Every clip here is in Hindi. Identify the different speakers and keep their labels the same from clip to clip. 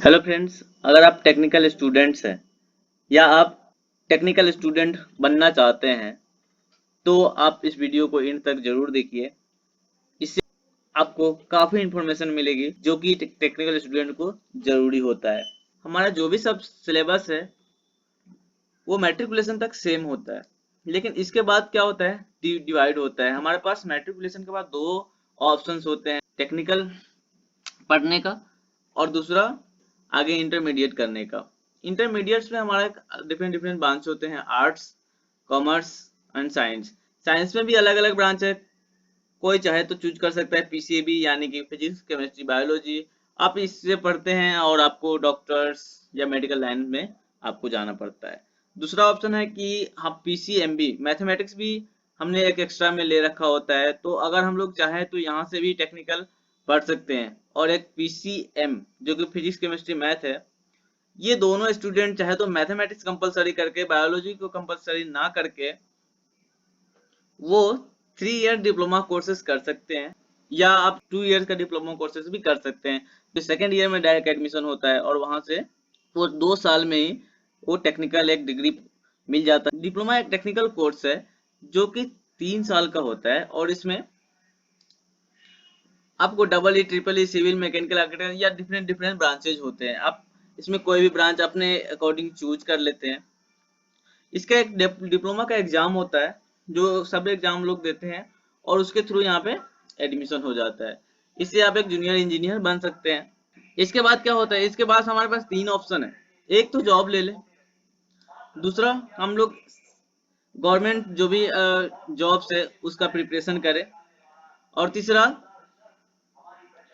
Speaker 1: हेलो फ्रेंड्स, अगर आप टेक्निकल स्टूडेंट्स हैं या आप टेक्निकल स्टूडेंट बनना चाहते हैं तो आप इस वीडियो को एंड तक जरूर देखिए। इससे आपको काफ़ी इन्फॉर्मेशन मिलेगी जो कि टेक्निकल स्टूडेंट को ज़रूरी होता है। हमारा जो भी सब सिलेबस है वो मैट्रिकुलेशन तक सेम होता है, लेकिन इसके बाद क्या होता है, डिवाइड होता है। हमारे पास मैट्रिकुलेशन के बाद दो ऑप्शंस होते हैं, टेक्निकल पढ़ने का और दूसरा आगे इंटरमीडिएट करने का। इंटरमीडिएट्स में हमारा डिफरेंट डिफरेंट ब्रांच होते हैं, arts, commerce and science. Science में भी अलग अलग ब्रांच है, कोई चाहे तो चूज कर सकता है पीसीबी यानी कि फिजिक्स केमिस्ट्री बायोलॉजी। आप इससे पढ़ते हैं और आपको डॉक्टर्स या मेडिकल लाइन में आपको जाना पड़ता है। दूसरा ऑप्शन है कि हम पीसीएमबी मैथमेटिक्स भी हमने एक एक्स्ट्रा में ले रखा होता है, तो अगर हम लोग चाहें तो यहाँ से भी टेक्निकल पढ़ सकते हैं। और एक पीसीएम जो कि फिजिक्स केमिस्ट्री मैथ है, ये दोनों स्टूडेंट चाहे तो मैथमेटिक्स कंपलसरी करके बायोलॉजी को कंपलसरी ना करके वो 3 ईयर डिप्लोमा कोर्सेज कर सकते हैं, या आप 2 ईयर्स का डिप्लोमा कोर्सेज भी कर सकते हैं। तो सेकेंड ईयर में डायरेक्ट एडमिशन होता है और वहां से वो 2 साल में ही वो टेक्निकल एक डिग्री मिल जाता है। डिप्लोमा एक टेक्निकल कोर्स है जो कि 3 साल का होता है और इसमें आपको double E, triple E, civil, mechanical, architecture या डिफरेंट डिफरेंट ब्रांचेज होते हैं। आप इसमें कोई भी ब्रांच अपने अकॉर्डिंग चूज कर लेते हैं। इसका एक डिप्लोमा का एग्जाम होता है जो सब एग्जाम लोग देते हैं और उसके थ्रू यहाँ पे एडमिशन हो जाता है। इससे आप एक जूनियर इंजीनियर बन सकते हैं। इसके बाद क्या होता है, इसके बाद हमारे पास 3 ऑप्शन है। एक तो जॉब ले ले, दूसरा हम लोग गवर्नमेंट जो भी जॉब्स है उसका प्रिपरेशन करें, और तीसरा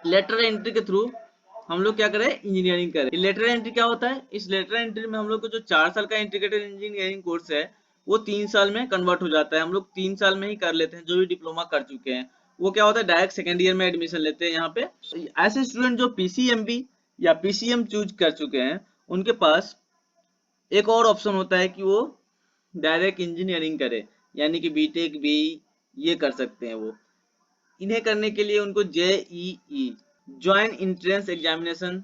Speaker 1: लेटर एंट्री के थ्रू हम लोग क्या करें, इंजीनियरिंग करें। लेटर एंट्री क्या होता है, इस लेटर एंट्री में हम लोग को जो 4 साल का इंटीग्रेटेड इंजीनियरिंग कोर्स है वो 3 साल में कन्वर्ट हो जाता है। हम लोग 3 साल में ही कर लेते हैं। जो भी डिप्लोमा कर चुके हैं वो क्या होता है, डायरेक्ट सेकेंड ईयर में एडमिशन लेते हैं। यहाँ पे ऐसे स्टूडेंट जो पीसीएमबी या पीसीएम चूज कर चुके हैं उनके पास एक और ऑप्शन होता है कि वो डायरेक्ट इंजीनियरिंग करे, यानी कि बीटेक बी ये कर सकते हैं। वो इन्हें करने के लिए उनको JEE joint entrance examination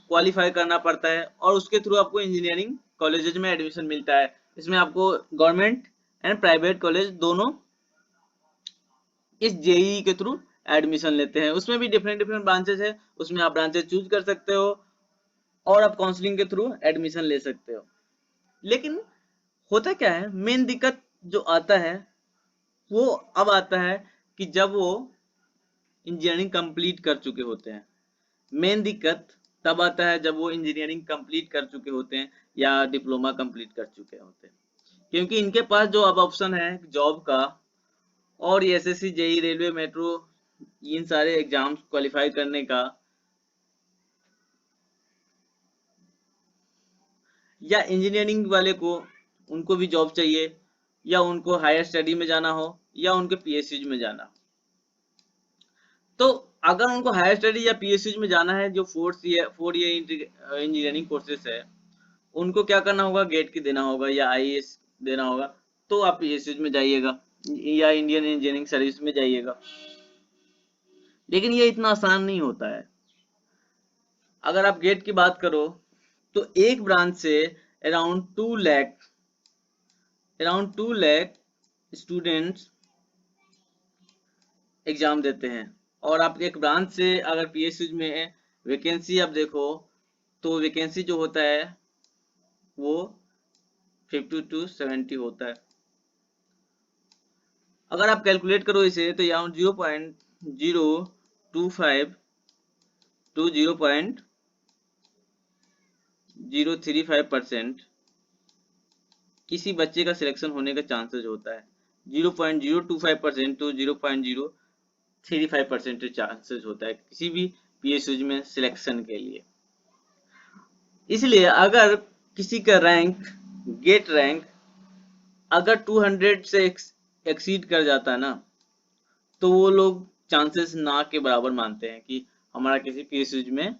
Speaker 1: qualify करना पड़ता है और उसके थ्रू आपको इंजीनियरिंग कॉलेजेस में एडमिशन मिलता है। इसमें आपको गवर्नमेंट एंड प्राइवेट कॉलेज दोनों इस जेईई के थ्रू एडमिशन लेते हैं। उसमें भी डिफरेंट डिफरेंट ब्रांचेस है, उसमें आप ब्रांचेस चूज कर सकते हो और आप काउंसलिंग के थ्रू एडमिशन ले सकते हो। लेकिन होता क्या है, मेन दिक्कत जो आता है वो अब आता है कि जब वो इंजीनियरिंग कंप्लीट कर चुके होते हैं। मेन दिक्कत तब आता है जब वो इंजीनियरिंग कंप्लीट कर चुके होते हैं या डिप्लोमा कंप्लीट कर चुके होते हैं, क्योंकि इनके पास जो अब ऑप्शन है जॉब का और ये एसएससी, जेई, रेलवे, मेट्रो, इन सारे एग्जाम्स क्वालिफाई करने का, या इंजीनियरिंग वाले को उनको भी जॉब चाहिए, या उनको हायर स्टडी में जाना हो, या उनके पीएचडी में जाना हो। तो अगर उनको हायर स्टडी या पीएचडी में जाना है, जो 4 ईयर इंजीनियरिंग कोर्सेस है, उनको क्या करना होगा, गेट की देना होगा या आईएएस देना होगा। तो आप पीएचडी में जाइएगा या इंडियन इंजीनियरिंग सर्विस में जाइएगा। लेकिन ये इतना आसान नहीं होता है। अगर आप गेट की बात करो तो एक ब्रांच से अराउंड 2 लाख स्टूडेंट्स एग्जाम देते हैं। और आप एक ब्रांच से अगर पीएचडी में वैकेंसी आप देखो तो वैकेंसी जो होता है वो 50 to 70 होता है। अगर आप कैलकुलेट करो इसे तो यहाँ 0.025 to 0.035% किसी बच्चे का सिलेक्शन होने का चांसेस होता है। 0.025% to 0.035% चांसेस होता है किसी भी पीएचडी में सिलेक्शन के लिए। इसलिए अगर किसी का रैंक, गेट रैंक अगर 200 से एक्सीड कर जाता है ना, तो वो लोग चांसेस ना के बराबर मानते हैं कि हमारा किसी पीएचडी में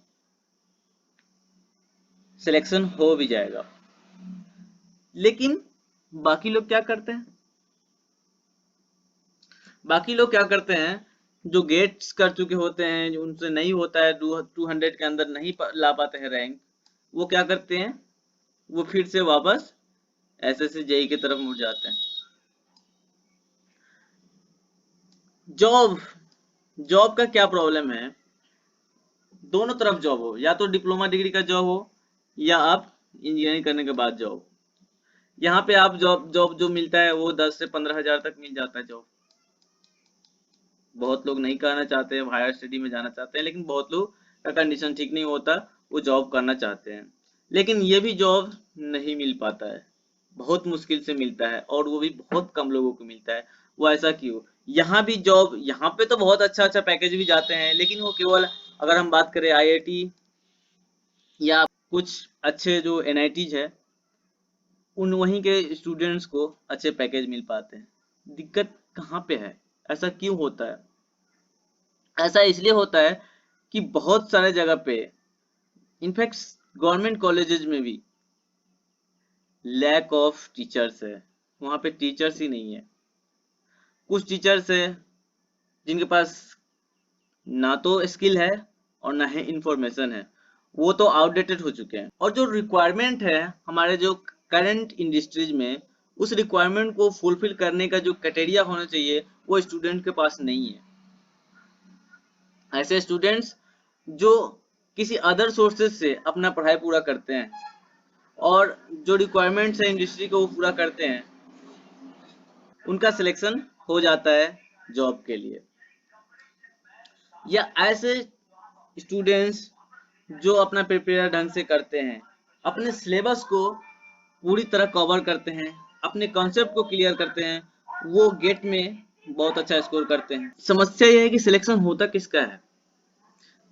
Speaker 1: सिलेक्शन हो भी जाएगा। लेकिन बाकी लोग क्या करते हैं, जो गेट्स कर चुके होते हैं, जो उनसे नहीं होता है, 200 के अंदर नहीं ला पाते हैं रैंक, वो क्या करते हैं, वो फिर से वापस एसएससी जेई की तरफ मुड़ जाते हैं। जॉब, जॉब का क्या प्रॉब्लम है, दोनों तरफ जॉब हो, या तो डिप्लोमा डिग्री का जॉब हो या आप इंजीनियरिंग करने के बाद जॉब। यहाँ पे आप जॉब जॉब जो मिलता है वो 10 से 15 हजार तक मिल जाता है जॉब। बहुत लोग नहीं करना चाहते हैं, हायर स्टडी में जाना चाहते हैं, लेकिन बहुत लोग का कंडीशन ठीक नहीं होता, वो जॉब करना चाहते हैं, लेकिन ये भी जॉब नहीं मिल पाता है, बहुत मुश्किल से मिलता है, और वो भी बहुत कम लोगों को मिलता है। वो ऐसा क्यों? यहाँ भी जॉब, यहाँ पे तो बहुत अच्छा अच्छा पैकेज भी जाते हैं, लेकिन वो केवल, अगर हम बात करें आईआईटी या कुछ अच्छे जो एनआईटीज है, उन वहीं के स्टूडेंट्स को अच्छे पैकेज मिल पाते हैं। दिक्कत कहाँ पे है, ऐसा क्यों होता है? ऐसा इसलिए होता है कि बहुत सारे जगह पे, इनफैक्ट गवर्नमेंट कॉलेजेस में भी लैक ऑफ टीचर्स है, वहां पे टीचर्स ही नहीं है। कुछ टीचर्स है जिनके पास ना तो स्किल है और ना ही इंफॉर्मेशन है, वो तो आउटडेटेड हो चुके हैं, और जो रिक्वायरमेंट है हमारे जो करंट इंडस्ट्रीज में, उस रिक्वायरमेंट को फुलफिल करने का जो क्राइटेरिया होना चाहिए वो स्टूडेंट के पास नहीं है। ऐसे स्टूडेंट्स जो किसी अदर सोर्सेज से अपना पढ़ाई पूरा करते हैं और जो रिक्वायरमेंट्स है इंडस्ट्री को वो पूरा करते हैं, उनका सिलेक्शन हो जाता है जॉब के लिए। या ऐसे स्टूडेंट्स जो अपना प्रिपेयर ढंग से करते हैं, अपने सिलेबस को पूरी तरह कवर करते हैं, अपने कॉन्सेप्ट को क्लियर करते हैं, वो गेट में बहुत अच्छा स्कोर करते हैं। समस्या यह है कि सिलेक्शन होता किसका है,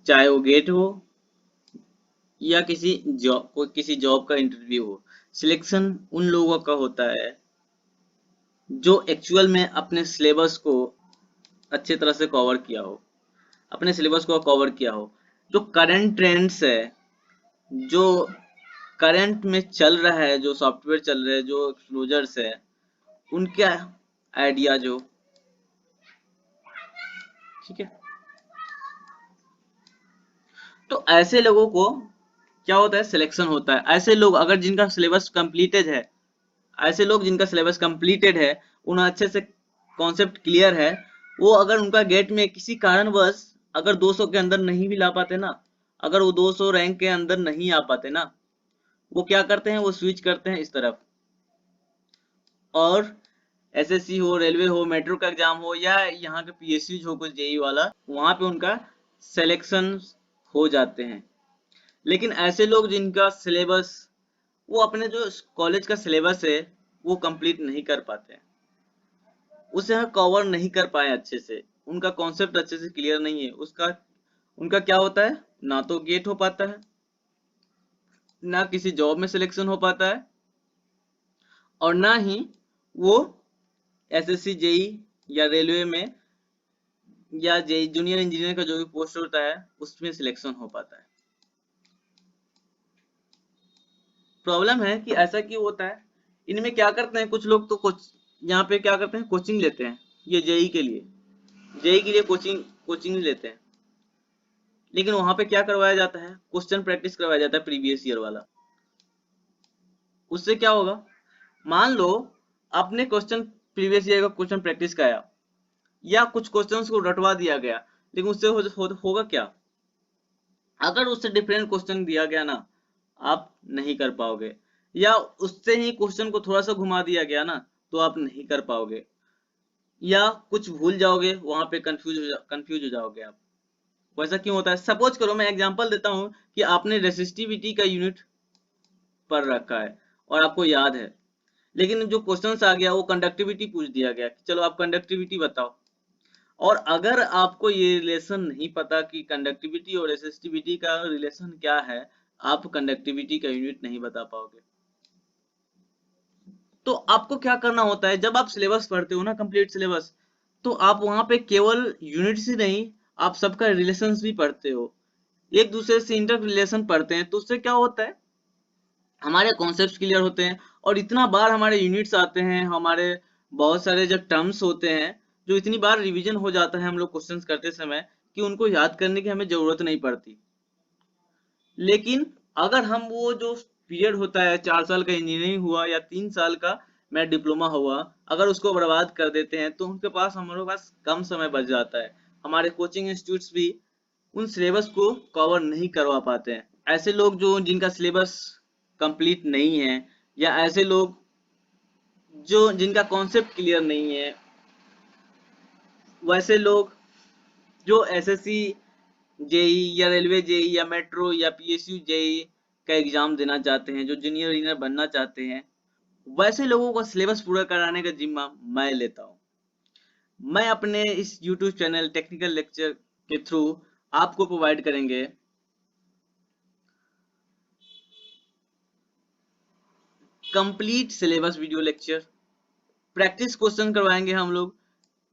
Speaker 1: चाहे वो गेट हो या किसी जॉब का इंटरव्यू हो, सिलेक्शन उन लोगों का होता है जो एक्चुअल में अपने सिलेबस को अच्छी तरह से कवर किया हो, अपने सिलेबस को कवर किया हो, जो करंट ट्रेंड्स है, जो करंट में चल रहा है, जो सॉफ्टवेयर चल रहे हैं, जो एक्सप्लोजर्स है, उनके आइडिया जो, ठीक है। तो ऐसे लोगों को क्या होता है, सिलेक्शन होता है। ऐसे लोग अगर जिनका सिलेबस कंप्लीटेड है, ऐसे लोग जिनका सिलेबस कंप्लीटेड है, उन्हें अच्छे से कॉन्सेप्ट क्लियर है, वो अगर उनका गेट में किसी कारणवश अगर 200 के अंदर नहीं भी ला पाते ना, अगर वो 200 रैंक के अंदर नहीं आ पाते ना, वो क्या करते हैं, वो स्विच करते हैं इस तरफ, और एसएससी हो, रेलवे हो, मेट्रो का एग्जाम हो, या यहाँ के पीएसयू हो कुछ जेई वाला, वहां पे उनका सिलेक्शन हो जाते हैं। लेकिन ऐसे लोग जिनका सिलेबस, वो अपने जो कॉलेज का सिलेबस है वो कंप्लीट नहीं कर पाते हैं, उसे कवर नहीं कर पाए अच्छे से, उनका कॉन्सेप्ट अच्छे से क्लियर नहीं है, उसका उनका क्या होता है, ना तो गेट हो पाता है, ना किसी जॉब में सिलेक्शन हो पाता है, और ना ही वो एसएससी जेई या रेलवे में या जेई जूनियर इंजीनियर का जो भी पोस्ट होता है उसमें सिलेक्शन हो पाता है। प्रॉब्लम है कि ऐसा क्यों होता है, इनमें क्या करते हैं कुछ लोग, तो कुछ यहाँ पे क्या करते हैं, कोचिंग लेते हैं, ये जेई के लिए, जेई के लिए कोचिंग कोचिंग लेते हैं, लेकिन वहां पे क्या करवाया जाता है, क्वेश्चन प्रैक्टिस करवाया जाता है प्रीवियस ईयर वाला। उससे क्या होगा, मान लो आपने क्वेश्चन प्रीवियस ईयर का क्वेश्चन प्रैक्टिस कराया, या कुछ क्वेश्चंस को रटवा दिया गया, लेकिन उससे होगा क्या, अगर उससे डिफरेंट क्वेश्चन दिया गया ना, आप नहीं कर पाओगे, या उससे ही क्वेश्चन को थोड़ा सा घुमा दिया गया ना, तो आप नहीं कर पाओगे, या कुछ भूल जाओगे, वहां पे कंफ्यूज हो जाओगे आप। वैसा क्यों होता है, सपोज करो, मैं एग्जांपल देता हूं कि आपने रेसिस्टिविटी का यूनिट पढ़ रखा है और आपको याद है, लेकिन जो क्वेश्चंस आ गया वो कंडक्टिविटी पूछ दिया गया कि चलो आप कंडक्टिविटी बताओ, और अगर आपको ये रिलेशन नहीं पता कि कंडक्टिविटी और रेसिस्टिविटी का रिलेशन क्या है, आप कंडक्टिविटी का यूनिट नहीं बता पाओगे। तो आपको क्या करना होता है, जब आप सिलेबस पढ़ते हो ना, कंप्लीट सिलेबस, तो आप वहां पे केवल यूनिट्स ही नहीं, आप सबका रिलेशंस भी पढ़ते हो, एक दूसरे से इंटर रिलेशन पढ़ते हैं, तो उससे क्या होता है, हमारे कॉन्सेप्ट क्लियर होते हैं, और इतना बार हमारे यूनिट्स आते हैं, हमारे बहुत सारे जो टर्म्स होते हैं, जो इतनी बार रिवीजन हो जाता है हम लोग क्वेश्चंस करते समय कि उनको याद करने की हमें जरूरत नहीं पड़ती। लेकिन अगर हम वो जो पीरियड होता है 4 साल का इंजीनियरिंग हुआ या 3 साल का मैं डिप्लोमा हुआ, अगर उसको बर्बाद कर देते हैं तो उनके पास हमारे पास कम समय बच जाता है। हमारे कोचिंग इंस्टीट्यूट्स भी उन सिलेबस को कवर नहीं करवा पाते हैं। ऐसे लोग जो जिनका सिलेबस कंप्लीट नहीं है, या ऐसे लोग जो जिनका कॉन्सेप्ट क्लियर नहीं है, वैसे लोग जो एसएससी जेई या रेलवे जेई या मेट्रो या पीएसयू जेई का एग्जाम देना चाहते हैं, जो जूनियर इंजीनियर बनना चाहते हैं, वैसे लोगों का सिलेबस पूरा कराने का जिम्मा मैं लेता हूँ। मैं अपने इस यूट्यूब चैनल टेक्निकल लेक्चर के थ्रू आपको प्रोवाइड करेंगे complete syllabus video lecture. Practice question करवाएंगे हम लोग।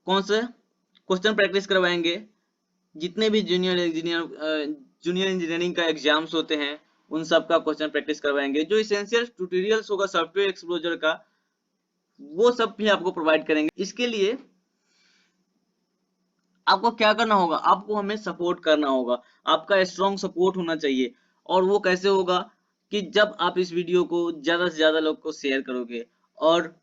Speaker 1: कौन से क्वेश्चन प्रैक्टिस करवाएंगे? जितने भी जूनियर इंजीनियरिंग का एग्जाम्स होते हैं उन सब का क्वेश्चन प्रैक्टिस करवाएंगे। जो इसेंशियल ट्यूटोरियल्स होगा सॉफ्टवेयर एक्सप्लोजर का, वो सब भी आपको प्रोवाइड करेंगे। इसके लिए आपको क्या करना होगा? आपको हमें सपोर्ट करना होगा। आपका स्ट्रॉन्ग सपोर्ट होना चाहिए। और वो कैसे होगा? कि जब आप इस वीडियो को ज्यादा से ज्यादा लोग को शेयर करोगे और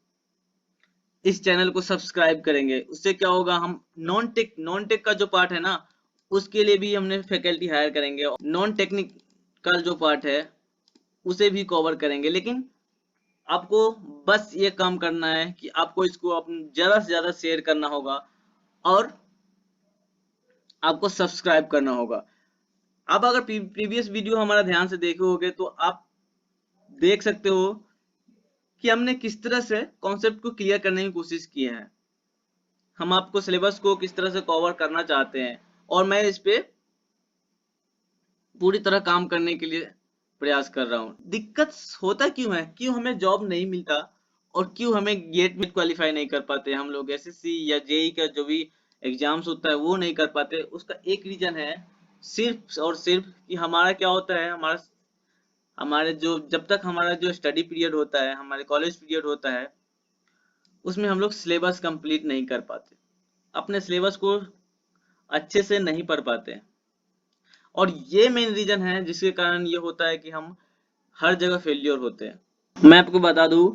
Speaker 1: इस चैनल को सब्सक्राइब करेंगे, उससे क्या होगा, हम नॉन टेक का जो पार्ट है ना, उसके लिए भी हमने फैकल्टी हायर करेंगे। नॉन टेक्निकल जो पार्ट है उसे भी कवर करेंगे। लेकिन आपको बस ये काम करना है कि आपको इसको ज्यादा से ज्यादा शेयर करना होगा और आपको सब्सक्राइब करना होगा। आप अगर प्रीवियस वीडियो हमारा ध्यान से देखे होगे तो आप देख सकते हो कि हमने किस तरह से कॉन्सेप्ट को क्लियर करने की कोशिश की है। हम आपको सिलेबस को किस तरह से कवर करना चाहते हैं और मैं इस पे पूरी तरह काम करने के लिए प्रयास कर रहा हूँ। दिक्कत होता क्यों है? क्यों हमें जॉब नहीं मिलता और क्यों हमें गेट में क्वालिफाई नहीं कर पाते हम लोग? एसएससी या जेई का जो भी एग्जाम्स होता है वो नहीं कर पाते। उसका एक रीजन है सिर्फ और सिर्फ कि हमारा क्या होता है, हमारे जो जब तक हमारा जो स्टडी पीरियड होता है, हमारे कॉलेज पीरियड होता है, उसमें हम लोग सिलेबस कंप्लीट नहीं कर पाते, अपने सिलेबस को अच्छे से नहीं पढ़ पाते। और ये मेन रीजन है जिसके कारण ये होता है कि हम हर जगह फेलियर होते हैं। मैं आपको बता दूं,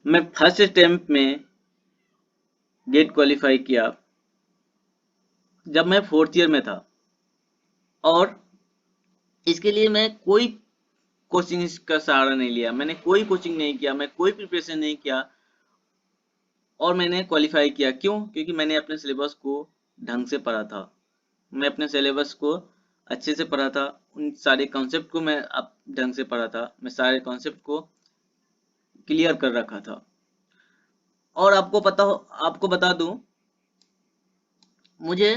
Speaker 1: मैं फर्स्ट अटेम्प्ट में गेट क्वालिफाई किया जब मैं 4th ईयर में था। और इसके लिए मैं कोई कोचिंग का सहारा नहीं लिया, मैंने कोई कोचिंग नहीं किया, मैं कोई प्रिपरेशन नहीं किया और मैंने क्वालिफाई किया। क्यों? क्योंकि मैंने अपने सिलेबस को ढंग से पढ़ा था। मैं अपने सिलेबस को अच्छे से पढ़ा था, उन सारे कॉन्सेप्ट को मैं अब ढंग से पढ़ा था, मैं सारे कॉन्सेप्ट को क्लियर कर रखा था। और आपको बता दूं, मुझे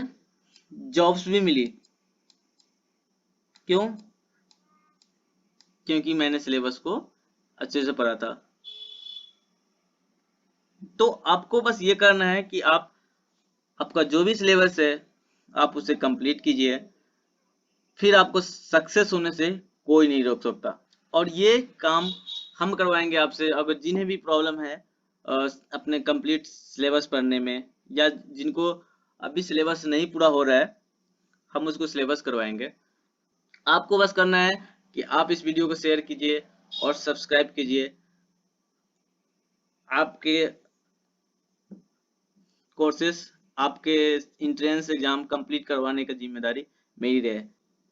Speaker 1: जॉब्स भी मिली। क्यों? क्योंकि मैंने सिलेबस को अच्छे से पढ़ा था। तो आपको बस ये करना है कि आपका जो भी सिलेबस है आप उसे कंप्लीट कीजिए, फिर आपको सक्सेस होने से कोई नहीं रोक सकता। और ये काम हम करवाएंगे आपसे। अगर जिन्हें भी प्रॉब्लम है अपने कंप्लीट सिलेबस पढ़ने में, या जिनको अभी सिलेबस नहीं पूरा हो रहा है, हम उसको सिलेबस करवाएंगे। आपको बस करना है कि आप इस वीडियो को शेयर कीजिए और सब्सक्राइब कीजिए। आपके कोर्सेस, आपके एंट्रेंस एग्जाम कंप्लीट करवाने का जिम्मेदारी मेरी रहे।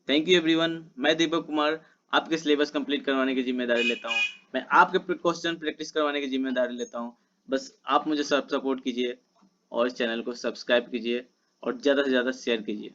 Speaker 1: Thank you everyone. मैं दीपक कुमार आपके सिलेबस कंप्लीट करवाने की जिम्मेदारी लेता हूँ। मैं आपके क्वेश्चन प्रैक्टिस करवाने की जिम्मेदारी लेता हूँ। बस आप मुझे सपोर्ट कीजिए और इस चैनल को सब्सक्राइब कीजिए और ज़्यादा से ज़्यादा शेयर कीजिए।